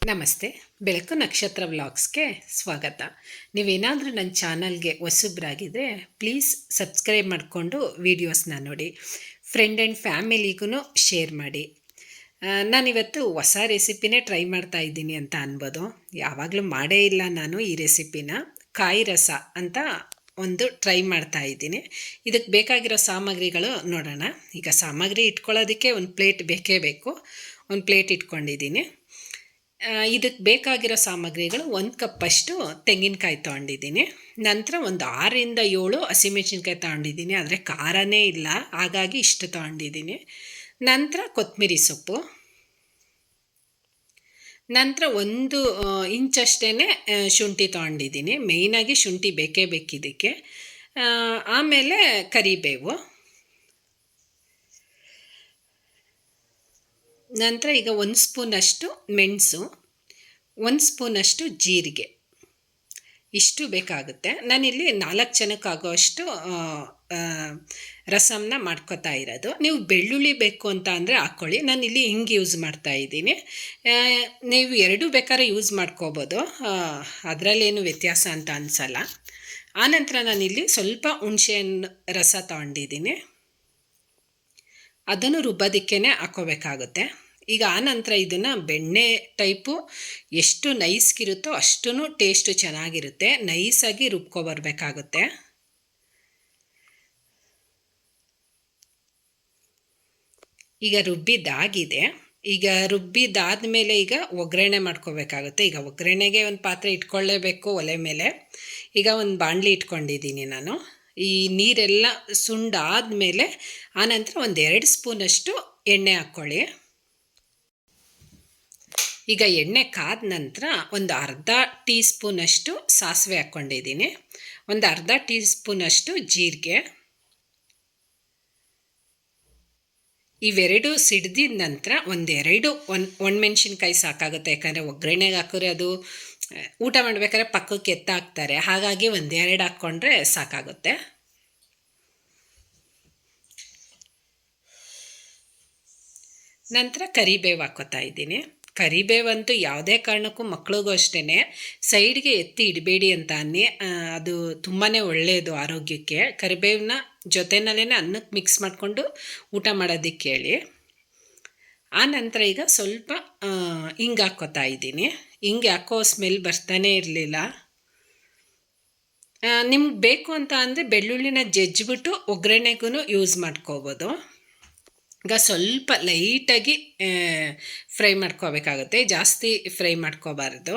ನಮಸ್ತೆ. ಬೆಳಕು ನಕ್ಷತ್ರ ವ್ಲಾಗ್ಸ್ಗೆ ಸ್ವಾಗತ. ನೀವೇನಾದರೂ ನನ್ನ ಚಾನಲ್ಗೆ ಹೊಸಬ್ರಾಗಿದ್ದರೆ ಪ್ಲೀಸ್ ಸಬ್ಸ್ಕ್ರೈಬ್ ಮಾಡಿಕೊಂಡು ವೀಡಿಯೋಸ್ನ ನೋಡಿ, ಫ್ರೆಂಡ್ ಆ್ಯಂಡ್ ಫ್ಯಾಮಿಲಿಗೂ ಶೇರ್ ಮಾಡಿ. ನಾನಿವತ್ತು ಹೊಸ ರೆಸಿಪಿನೇ ಟ್ರೈ ಮಾಡ್ತಾ ಇದ್ದೀನಿ ಅಂತ ಅನ್ಬೋದು. ಯಾವಾಗಲೂ ಮಾಡೇ ಇಲ್ಲ ನಾನು ಈ ರೆಸಿಪಿನ. ಕಾಯಿ ರಸ ಅಂತ ಒಂದು ಟ್ರೈ ಮಾಡ್ತಾ ಇದ್ದೀನಿ. ಇದಕ್ಕೆ ಬೇಕಾಗಿರೋ ಸಾಮಗ್ರಿಗಳು ನೋಡೋಣ. ಈಗ ಸಾಮಗ್ರಿ ಇಟ್ಕೊಳ್ಳೋದಕ್ಕೆ ಒಂದು ಪ್ಲೇಟ್ ಬೇಕೇ ಬೇಕು. ಒಂದು ಪ್ಲೇಟ್ ಇಟ್ಕೊಂಡಿದ್ದೀನಿ. ಇದಕ್ಕೆ ಬೇಕಾಗಿರೋ ಸಾಮಗ್ರಿಗಳು 1 ಕಪ್ಪಷ್ಟು ತೆಂಗಿನಕಾಯಿ ತೊಗೊಂಡಿದ್ದೀನಿ. ನಂತರ ಒಂದು 6ರಿಂದ 7 ಹಸಿಮೆಣಸಿನ್ಕಾಯಿ ತೊಗೊಂಡಿದ್ದೀನಿ. ಆದರೆ ಖಾರನೇ ಇಲ್ಲ, ಹಾಗಾಗಿ ಇಷ್ಟು ತೊಗೊಂಡಿದ್ದೀನಿ. ನಂತರ ಕೊತ್ತಂಬರಿ ಸೊಪ್ಪು, ನಂತರ 1 ಇಂಚಷ್ಟೇ ಶುಂಠಿ ತೊಗೊಂಡಿದ್ದೀನಿ. ಮೇಯ್ನಾಗಿ ಶುಂಠಿ ಬೇಕೇ ಬೇಕಿದ್ದಕ್ಕೆ. ಆಮೇಲೆ ಕರಿಬೇವು, ನಂತರ ಈಗ 1 ಸ್ಪೂನಷ್ಟು ಮೆಣಸು, 1 ಸ್ಪೂನಷ್ಟು ಜೀರಿಗೆ, ಇಷ್ಟು ಬೇಕಾಗುತ್ತೆ. ನಾನಿಲ್ಲಿ 4 ಜನಕ್ಕಾಗೋಷ್ಟು ರಸಮ್ನ ಮಾಡ್ಕೊತಾ ಇರೋದು. ನೀವು ಬೆಳ್ಳುಳ್ಳಿ ಬೇಕು ಅಂತ ಅಂದರೆ ಹಾಕ್ಕೊಳ್ಳಿ. ನಾನಿಲ್ಲಿ ಹಿಂಗೆ ಯೂಸ್ ಮಾಡ್ತಾ ಇದ್ದೀನಿ. ನೀವು 2 ಬೇಕಾದ್ರೆ ಯೂಸ್ ಮಾಡ್ಕೋಬೋದು, ಅದರಲ್ಲೇನು ವ್ಯತ್ಯಾಸ ಅಂತ ಅನಿಸಲ್ಲ. ಆನಂತರ ನಾನಿಲ್ಲಿ ಸ್ವಲ್ಪ ಹುಣಸೆಹಣ್ಣು ರಸ ತೊಗೊಂಡಿದ್ದೀನಿ, ಅದನ್ನು ರುಬ್ಬೋದಕ್ಕೇ ಹಾಕ್ಕೋಬೇಕಾಗುತ್ತೆ. ಈಗ ಆನಂತರ ಇದನ್ನು ಬೆಣ್ಣೆ ಟೈಪು ಎಷ್ಟು ನೈಸ್ಗಿರುತ್ತೋ ಅಷ್ಟೂ ಟೇಸ್ಟು ಚೆನ್ನಾಗಿರುತ್ತೆ. ನೈಸಾಗಿ ರುಬ್ಕೊಬರ್ಬೇಕಾಗುತ್ತೆ. ಈಗ ರುಬ್ಬಿದ್ದಾಗಿದೆ. ಈಗ ರುಬ್ಬಿದ್ದಾದಮೇಲೆ ಈಗ ಒಗ್ಗರಣೆ ಮಾಡ್ಕೋಬೇಕಾಗುತ್ತೆ. ಈಗ ಒಗ್ಗರಣೆಗೆ ಒಂದು ಪಾತ್ರೆ ಇಟ್ಕೊಳ್ಳೇಬೇಕು ಒಲೆ ಮೇಲೆ. ಈಗ ಒಂದು ಬಾಣಲಿ ಇಟ್ಕೊಂಡಿದ್ದೀನಿ ನಾನು. ಈ ನೀರೆಲ್ಲ ಸುಂಡಾದಮೇಲೆ ಆನಂತರ ಒಂದು 2 ಸ್ಪೂನಷ್ಟು ಎಣ್ಣೆ ಹಾಕ್ಕೊಳ್ಳಿ. ಈಗ ಎಣ್ಣೆ ಕಾದ ನಂತರ ಒಂದು ಅರ್ಧ ಟೀ ಸ್ಪೂನಷ್ಟು ಸಾಸಿವೆ ಹಾಕ್ಕೊಂಡಿದ್ದೀನಿ, ಒಂದು ಅರ್ಧ ಟೀ ಸ್ಪೂನಷ್ಟು ಜೀರಿಗೆ. ಇವೆರಡು ಸಿಡ್ದಿದ ನಂತರ ಒಣಮೆಣ್ಸಿನ್ಕಾಯಿ ಸಾಕಾಗುತ್ತೆ. ಯಾಕಂದರೆ ಒಗ್ಗರಣೆಗೆ ಹಾಕಿದ್ರೆ ಅದು ಊಟ ಮಾಡಬೇಕಾದ್ರೆ ಪಕ್ಕಕ್ಕೆ ಎತ್ತಾಕ್ತಾರೆ, ಹಾಗಾಗಿ 1-2 ಹಾಕ್ಕೊಂಡ್ರೆ ಸಾಕಾಗುತ್ತೆ. ನಂತರ ಕರಿಬೇವು ಹಾಕ್ಕೋತಾ ಇದ್ದೀನಿ. ಕರಿಬೇವಂತೂ ಯಾವುದೇ ಕಾರಣಕ್ಕೂ ಮಕ್ಳಿಗೂ ಅಷ್ಟೇ ಸೈಡ್ಗೆ ಎತ್ತಿ ಇಡಬೇಡಿ ಅಂತ ಅದು ತುಂಬಾ ಒಳ್ಳೆಯದು ಆರೋಗ್ಯಕ್ಕೆ. ಕರಿಬೇವನ್ನ ಜೊತೆಯಲ್ಲೇ ಅನ್ನಕ್ಕೆ ಮಿಕ್ಸ್ ಮಾಡಿಕೊಂಡು ಊಟ ಮಾಡೋದಕ್ಕೆ ಹೇಳಿ. ಆನಂತರ ಈಗ ಸ್ವಲ್ಪ ಹಿಂಗೆ ಹಾಕ್ಕೋತಾ ಇದ್ದೀನಿ. ಹಿಂಗೆ ಹಾಕೋ ಸ್ಮೆಲ್ ಬರ್ತಾನೆ ಇರಲಿಲ್ಲ. ನಿಮ್ಗೆ ಬೇಕು ಅಂತ ಅಂದರೆ ಬೆಳ್ಳುಳ್ಳಿನ ಜಜ್ಜಿಬಿಟ್ಟು ಒಗ್ಗರಣೆಗೂ ಯೂಸ್ ಮಾಡ್ಕೋಬೋದು. ಈಗ ಸ್ವಲ್ಪ ಲೈಟಾಗಿ ಫ್ರೈ ಮಾಡ್ಕೋಬೇಕಾಗುತ್ತೆ, ಜಾಸ್ತಿ ಫ್ರೈ ಮಾಡ್ಕೋಬಾರ್ದು.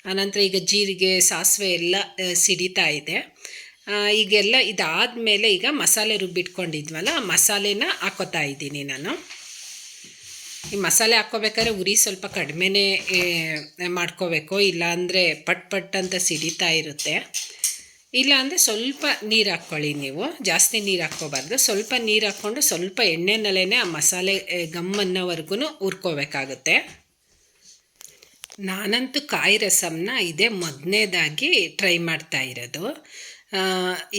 ಆನಂತರ ಈಗ ಜೀರಿಗೆ ಸಾಸಿವೆ ಎಲ್ಲ ಸಿಡಿತಾ ಇದೆ. ಈಗೆಲ್ಲ ಇದಾದಮೇಲೆ ಈಗ ಮಸಾಲೆ ರುಬ್ಬಿಟ್ಕೊಂಡಿದ್ವಲ್ಲ, ಮಸಾಲೆನ ಹಾಕ್ಕೋತಾ ಇದ್ದೀನಿ ನಾನು. ಈ ಮಸಾಲೆ ಹಾಕ್ಕೋಬೇಕಾದ್ರೆ ಉರಿ ಸ್ವಲ್ಪ ಕಡಿಮೆನೇ ಮಾಡ್ಕೋಬೇಕು, ಇಲ್ಲಾಂದರೆ ಪಟ್ ಅಂತ ಸಿಡಿತಾ ಇರುತ್ತೆ. ಇಲ್ಲಾಂದರೆ ಸ್ವಲ್ಪ ನೀರು ಹಾಕ್ಕೊಳ್ಳಿ. ನೀವು ಜಾಸ್ತಿ ನೀರು ಹಾಕ್ಕೋಬಾರ್ದು, ಸ್ವಲ್ಪ ನೀರು ಹಾಕ್ಕೊಂಡು ಸ್ವಲ್ಪ ಎಣ್ಣೆನಲ್ಲೇ ಆ ಮಸಾಲೆ ಗಮ್ಮನ್ನೋವರೆಗೂ ಹುರ್ಕೋಬೇಕಾಗುತ್ತೆ. ನಾನಂತೂ ಕಾಯಿ ರಸಮ್ನ ಇದೇ ಮೊದಲನೇದಾಗಿ ಟ್ರೈ ಮಾಡ್ತಾ ಇರೋದು.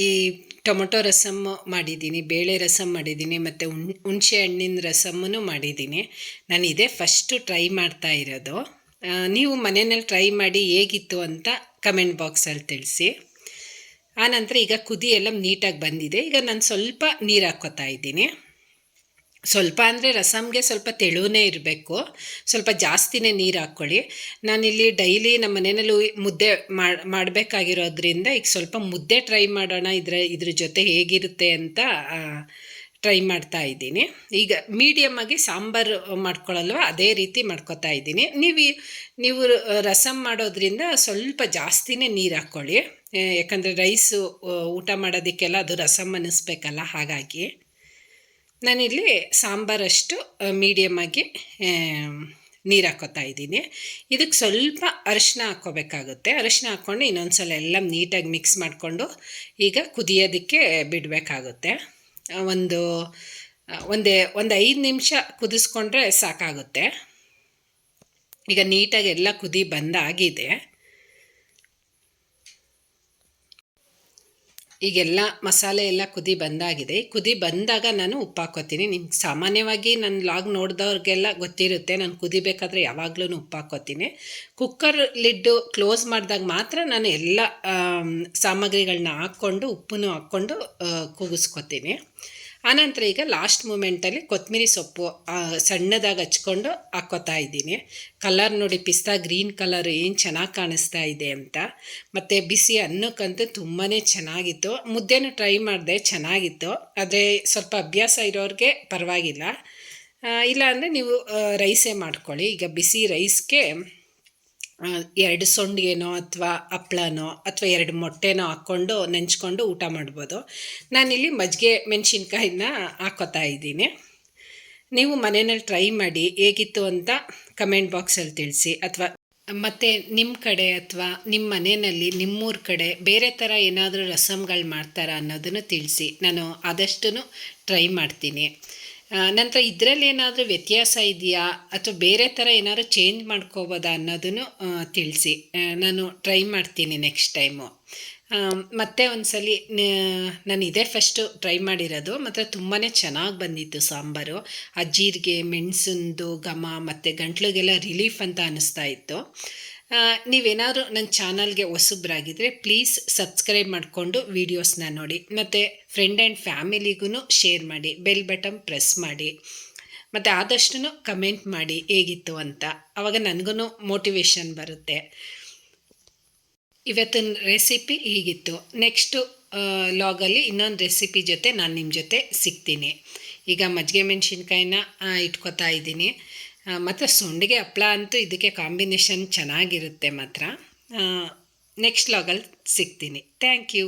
ಈ ಟೊಮೊಟೊ ರಸಮ್ಮು ಮಾಡಿದ್ದೀನಿ, ಬೇಳೆ ರಸಮ್ ಮಾಡಿದ್ದೀನಿ, ಮತ್ತು ಹುಣಸೆ ಹಣ್ಣಿನ ರಸಮ್ಮೂ ಮಾಡಿದ್ದೀನಿ. ನಾನು ಇದೇ ಫಸ್ಟು ಟ್ರೈ ಮಾಡ್ತಾ ಇರೋದು. ನೀವು ಮನೆಯಲ್ಲಿ ಟ್ರೈ ಮಾಡಿ ಹೇಗಿತ್ತು ಅಂತ ಕಮೆಂಟ್ ಬಾಕ್ಸಲ್ಲಿ ತಿಳಿಸಿ. ಆನಂತರ ಈಗ ಕುದಿ ಎಲ್ಲ ನೀಟಾಗಿ ಬಂದಿದೆ. ಈಗ ನಾನು ಸ್ವಲ್ಪ ನೀರು ಹಾಕ್ಕೋತಾ ಇದ್ದೀನಿ. ಸ್ವಲ್ಪ ಅಂದರೆ ರಸಮ್ಗೆ ಸ್ವಲ್ಪ ತೆಳುವೇ ಇರಬೇಕು, ಸ್ವಲ್ಪ ಜಾಸ್ತಿನೇ ನೀರು ಹಾಕ್ಕೊಳ್ಳಿ. ನಾನಿಲ್ಲಿ ಡೈಲಿ ನಮ್ಮ ಮನೆಯಲ್ಲಿ ಮುದ್ದೆ ಮಾಡಬೇಕಾಗಿರೋದ್ರಿಂದ ಈಗ ಸ್ವಲ್ಪ ಮುದ್ದೆ ಟ್ರೈ ಮಾಡೋಣ, ಇದ್ರ ಜೊತೆ ಹೇಗಿರುತ್ತೆ ಅಂತ ಟ್ರೈ ಮಾಡ್ತಾ ಇದ್ದೀನಿ. ಈಗ ಮೀಡಿಯಮ್ಮಾಗಿ ಸಾಂಬಾರು ಮಾಡ್ಕೊಳ್ಳಲ್ವ, ಅದೇ ರೀತಿ ಮಾಡ್ಕೊತಾ ಇದ್ದೀನಿ. ನೀವು ರಸಮ್ ಮಾಡೋದ್ರಿಂದ ಸ್ವಲ್ಪ ಜಾಸ್ತಿನೇ ನೀರು ಹಾಕ್ಕೊಳ್ಳಿ, ಯಾಕಂದರೆ ರೈಸು ಊಟ ಮಾಡೋದಕ್ಕೆಲ್ಲ ಅದು ರಸಮ್ ಅನ್ನಿಸ್ಬೇಕಲ್ಲ, ಹಾಗಾಗಿ ನಾನಿಲ್ಲಿ ಸಾಂಬಾರಷ್ಟು ಮೀಡಿಯಮ್ಮಾಗಿ ನೀರು ಹಾಕ್ಕೋತಾ ಇದ್ದೀನಿ. ಇದಕ್ಕೆ ಸ್ವಲ್ಪ ಅರಿಶಿನ ಹಾಕ್ಕೋಬೇಕಾಗುತ್ತೆ. ಅರಿಶಿನ ಹಾಕ್ಕೊಂಡು ಇನ್ನೊಂದು ಸಲ ಎಲ್ಲ ನೀಟಾಗಿ ಮಿಕ್ಸ್ ಮಾಡಿಕೊಂಡು ಈಗ ಕುದಿಯೋದಕ್ಕೆ ಬಿಡಬೇಕಾಗುತ್ತೆ. ಒಂದು 5 ನಿಮಿಷ ಕುದಿಸ್ಕೊಂಡ್ರೆ ಸಾಕಾಗುತ್ತೆ. ಈಗ ನೀಟಾಗಿ ಎಲ್ಲ ಕುದಿ ಬಂದಾಗಿದೆ. ಈಗೆಲ್ಲ ಮಸಾಲೆ ಎಲ್ಲ ಕುದಿ ಬಂದಾಗಿದೆ. ಕುದಿ ಬಂದಾಗ ನಾನು ಉಪ್ಪು ಹಾಕ್ಕೋತೀನಿ. ನಿಮ್ಗೆ ಸಾಮಾನ್ಯವಾಗಿ ನನ್ನ ಲಾಗ್ ನೋಡಿದವ್ರಿಗೆಲ್ಲ ಗೊತ್ತಿರುತ್ತೆ, ನಾನು ಕುದಿಬೇಕಾದ್ರೆ ಯಾವಾಗ್ಲೂ ಉಪ್ಪು ಹಾಕ್ಕೋತೀನಿ. ಕುಕ್ಕರ್ ಲಿಡ್ಡು ಕ್ಲೋಸ್ ಮಾಡಿದಾಗ ಮಾತ್ರ ನಾನು ಎಲ್ಲ ಸಾಮಗ್ರಿಗಳನ್ನ ಹಾಕ್ಕೊಂಡು ಉಪ್ಪನ್ನು ಹಾಕ್ಕೊಂಡು ಕೂಗಿಸ್ಕೊತೀನಿ. ಆನಂತರ ಈಗ ಲಾಸ್ಟ್ ಮೂಮೆಂಟಲ್ಲಿ ಕೊತ್ತಂಬರಿ ಸೊಪ್ಪು ಸಣ್ಣದಾಗಿ ಹಚ್ಕೊಂಡು ಹಾಕ್ಕೋತಾ ಇದ್ದೀನಿ. ಕಲರ್ ನೋಡಿ, ಪಿಸ್ತಾ ಗ್ರೀನ್ ಕಲರ್ ಏನು ಚೆನ್ನಾಗಿ ಕಾಣಿಸ್ತಾ ಇದೆ ಅಂತ. ಮತ್ತು ಬಿಸಿ ಅನ್ನಕ್ಕಂತೂ ತುಂಬಾ ಚೆನ್ನಾಗಿತ್ತು. ಮುದ್ದೆನೂ ಟ್ರೈ ಮಾಡಿದೆ, ಚೆನ್ನಾಗಿತ್ತು. ಆದರೆ ಸ್ವಲ್ಪ ಅಭ್ಯಾಸ ಇರೋರಿಗೆ ಪರವಾಗಿಲ್ಲ, ಇಲ್ಲಾಂದರೆ ನೀವು ರೈಸೇ ಮಾಡ್ಕೊಳ್ಳಿ. ಈಗ ಬಿಸಿ ರೈಸ್ಗೆ 2 ಸೊಂಡಿಗೆನೋ ಅಥವಾ ಹಪ್ಳನೋ ಅಥವಾ 2 ಮೊಟ್ಟೆನೋ ಹಾಕ್ಕೊಂಡು ನೆಂಚ್ಕೊಂಡು ಊಟ ಮಾಡ್ಬೋದು. ನಾನಿಲ್ಲಿ ಮಜ್ಜಿಗೆ ಮೆಣಸಿನ್ಕಾಯಿನ ಹಾಕ್ಕೋತಾ ಇದ್ದೀನಿ. ನೀವು ಮನೆಯಲ್ಲಿ ಟ್ರೈ ಮಾಡಿ ಹೇಗಿತ್ತು ಅಂತ ಕಮೆಂಟ್ ಬಾಕ್ಸಲ್ಲಿ ತಿಳಿಸಿ. ಅಥವಾ ಮತ್ತು ನಿಮ್ಮ ಕಡೆ ಅಥವಾ ನಿಮ್ಮ ಮನೆಯಲ್ಲಿ ನಿಮ್ಮೂರ ಕಡೆ ಬೇರೆ ಥರ ಏನಾದರೂ ರಸಮ್ಗಳು ಮಾಡ್ತಾರಾ ಅನ್ನೋದನ್ನು ತಿಳಿಸಿ. ನಾನು ಆದಷ್ಟು ಟ್ರೈ ಮಾಡ್ತೀನಿ. ನಂತರ ಇದರಲ್ಲಿ ಏನಾದರೂ ವ್ಯತ್ಯಾಸ ಇದೆಯಾ ಅಥವಾ ಬೇರೆ ಥರ ಏನಾದರೂ ಚೇಂಜ್ ಮಾಡ್ಕೋಬೋದಾ ಅನ್ನೋದನ್ನು ತಿಳಿಸಿ. ನಾನು ಟ್ರೈ ಮಾಡ್ತೀನಿ ನೆಕ್ಸ್ಟ್ ಟೈಮು. ಮತ್ತೆ ಒಂದ್ಸಲಿ ನಾನು ಇದೇ ಫಸ್ಟು ಟ್ರೈ ಮಾಡಿರೋದು, ಮತ್ತು ತುಂಬಾ ಚೆನ್ನಾಗಿ ಬಂದಿತ್ತು ಸಾಂಬಾರು. ಆ ಜೀರಿಗೆ ಮೆಣಸಿಂದು ಘಮ ಮತ್ತು ಗಂಟ್ಲಿಗೆಲ್ಲ ರಿಲೀಫ್ ಅಂತ ಅನ್ನಿಸ್ತಾ ಇತ್ತು. ನೀವೇನಾದರೂ ನನ್ನ ಚಾನಲ್ಗೆ ಹೊಸಬ್ರಾಗಿದ್ದರೆ ಪ್ಲೀಸ್ ಸಬ್ಸ್ಕ್ರೈಬ್ ಮಾಡಿಕೊಂಡು ವೀಡಿಯೋಸ್ನ ನೋಡಿ, ಮತ್ತು ಫ್ರೆಂಡ್ ಆ್ಯಂಡ್ ಫ್ಯಾಮಿಲಿಗೂ ಶೇರ್ ಮಾಡಿ, ಬೆಲ್ ಬಟನ್ ಪ್ರೆಸ್ ಮಾಡಿ, ಮತ್ತು ಆದಷ್ಟು ಕಮೆಂಟ್ ಮಾಡಿ ಹೇಗಿತ್ತು ಅಂತ. ಆವಾಗ ನನಗೂ ಮೋಟಿವೇಶನ್ ಬರುತ್ತೆ. ಇವತ್ತಿನ ರೆಸಿಪಿ ಹೀಗಿತ್ತು. ನೆಕ್ಸ್ಟು ಲಾಗಲ್ಲಿ ಇನ್ನೊಂದು ರೆಸಿಪಿ ಜೊತೆ ನಾನು ನಿಮ್ಮ ಜೊತೆ ಸಿಗ್ತೀನಿ. ಈಗ ಮಜ್ಜಿಗೆ ಮೆಣಸಿನ್ಕಾಯಿನ ಇಟ್ಕೋತಾ ಇದ್ದೀನಿ. ಮತ್ತು ಸೊಂಡಿಗೆ ಹಪ್ಳ ಅಂತೂ ಇದಕ್ಕೆ ಕಾಂಬಿನೇಷನ್ ಚೆನ್ನಾಗಿರುತ್ತೆ ಮಾತ್ರ. ನೆಕ್ಸ್ಟ್ ಲಾಗಲ್ಲಿ ಸಿಗ್ತೀನಿ. Thank you.